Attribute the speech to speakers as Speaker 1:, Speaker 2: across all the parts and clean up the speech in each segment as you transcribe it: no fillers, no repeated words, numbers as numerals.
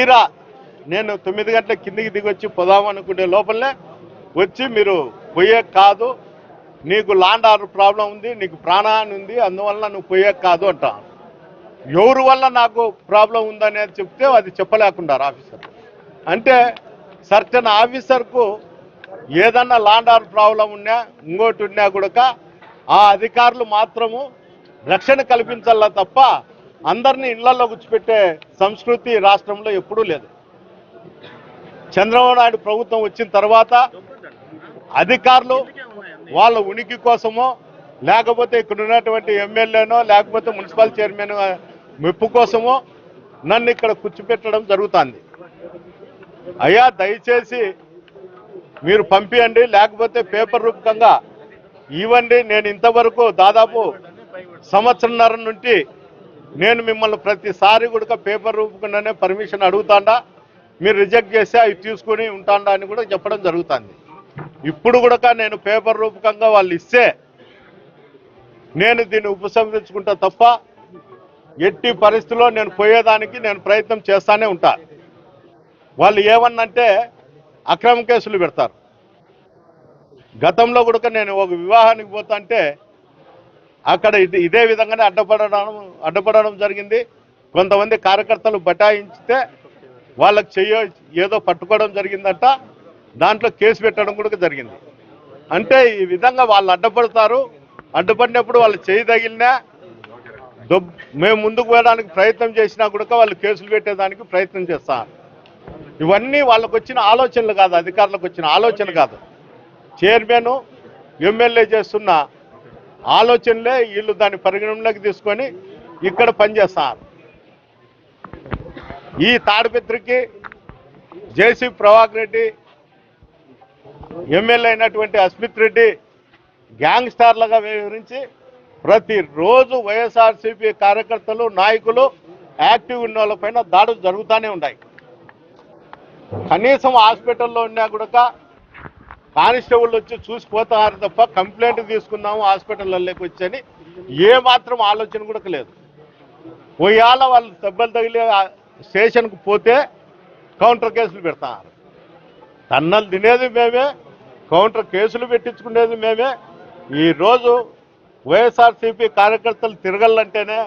Speaker 1: తీరా నేను 9 గంటల కిందికి దిగొచ్చి పోదామనుకునే లోపలనే వచ్చి మీరు పోయే కాదు, నీకు లాండ్ ఆర్డర్ ప్రాబ్లం ఉంది, నీకు ప్రాణహాని ఉంది, అందువల్ల నువ్వు పోయే కాదు అంటా. ఎవరి వల్ల నాకు ప్రాబ్లం ఉందనేది చెప్తే అది చెప్పలేకున్నారు ఆఫీసర్. అంటే సర్టన్ ఆఫీసర్కు ఏదన్నా లాండ్ ఆర్డర్ ప్రాబ్లం ఉన్నా ఇంకోటి ఉన్నా కూడా ఆ అధికారులు మాత్రము రక్షణ కల్పించాల తప్ప అందరినీ ఇళ్లలో కూర్చోపెట్టే సంస్కృతి రాష్ట్రంలో ఎప్పుడూ లేదు. చంద్రబాబు నాయుడు ప్రభుత్వం వచ్చిన తర్వాత అధికారులు వాళ్ళ ఉనికి కోసమో లేకపోతే ఇక్కడ ఉన్నటువంటి ఎమ్మెల్యేనో లేకపోతే మున్సిపల్ చైర్మన్ మెప్పు కోసమో నన్ను ఇక్కడ కూర్చోపెట్టడం జరుగుతుంది. అయ్యా దయచేసి మీరు పంపియండి, లేకపోతే పేపర్ రూపకంగా ఇవ్వండి. నేను ఇంతవరకు దాదాపు సంవత్సరంన్నర నుండి నేను మిమ్మల్ని ప్రతిసారి కూడా పేపర్ రూపకంగానే పర్మిషన్ అడుగుతాండా, మీరు రిజెక్ట్ చేస్తే అవి తీసుకుని ఉంటాండా అని కూడా చెప్పడం జరుగుతుంది. ఇప్పుడు కూడా నేను పేపర్ రూపకంగా వాళ్ళు ఇస్తే నేను దీన్ని ఉపసంహరించుకుంటా తప్ప ఎట్టి పరిస్థితుల్లో నేను పోయేదానికి నేను ప్రయత్నం చేస్తానే ఉంటా. వాళ్ళు ఏమన్నంటే అక్రమ కేసులు పెడతారు. గతంలో కూడా నేను ఒక వివాహానికి పోతాంటే అక్కడ ఇదే విధంగానే అడ్డపడడం జరిగింది. కొంతమంది కార్యకర్తలు బటాయించితే వాళ్ళకి ఏదో పట్టుకోవడం జరిగిందంట, దాంట్లో కేసు పెట్టడం కూడా జరిగింది. అంటే ఈ విధంగా వాళ్ళు అడ్డపడతారు. అడ్డుపడినప్పుడు వాళ్ళు చేయి తగిలినా మేము ముందుకు పోయడానికి ప్రయత్నం చేసినా కూడా వాళ్ళు కేసులు పెట్టేదానికి ప్రయత్నం చేస్తారు. ఇవన్నీ వాళ్ళకు వచ్చిన ఆలోచనలు కాదు, అధికారులకు వచ్చిన ఆలోచన కాదు, చైర్మన్ ఎమ్మెల్యే చేస్తున్న ఆలోచనలే వీళ్ళు దాన్ని పరిగణనలోకి తీసుకొని ఇక్కడ పనిచేస్తారు. ఈ తాడిపత్రికి జేసీ ప్రభాకర్ రెడ్డి, ఎమ్మెల్యే అయినటువంటి అస్మిత్ రెడ్డి గ్యాంగ్స్టార్లుగా వ్యవహరించి ప్రతిరోజు వైఎస్ఆర్సీపీ కార్యకర్తలు నాయకులు యాక్టివ్ ఉన్న వాళ్ళపైన దాడులు జరుగుతూనే ఉన్నాయి. కనీసం హాస్పిటల్లో ఉన్నా కూడా కానిస్టేబుల్ వచ్చి చూసిపోతారు తప్ప కంప్లైంట్ తీసుకుందాము హాస్పిటల్లోకి వచ్చని ఏమాత్రం ఆలోచన కూడా లేదు. పోయాల వాళ్ళు దెబ్బలు తగిలి స్టేషన్కు పోతే కౌంటర్ కేసులు పెడతారు. తన్నలు తినేది మేమే, కౌంటర్ కేసులు పెట్టించుకునేది మేమే. ఈరోజు వైఎస్ఆర్సీపీ కార్యకర్తలు తిరగాలంటేనే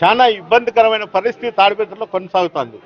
Speaker 1: చాలా ఇబ్బందికరమైన పరిస్థితి తాడిపత్రిలో కొనసాగుతుంది.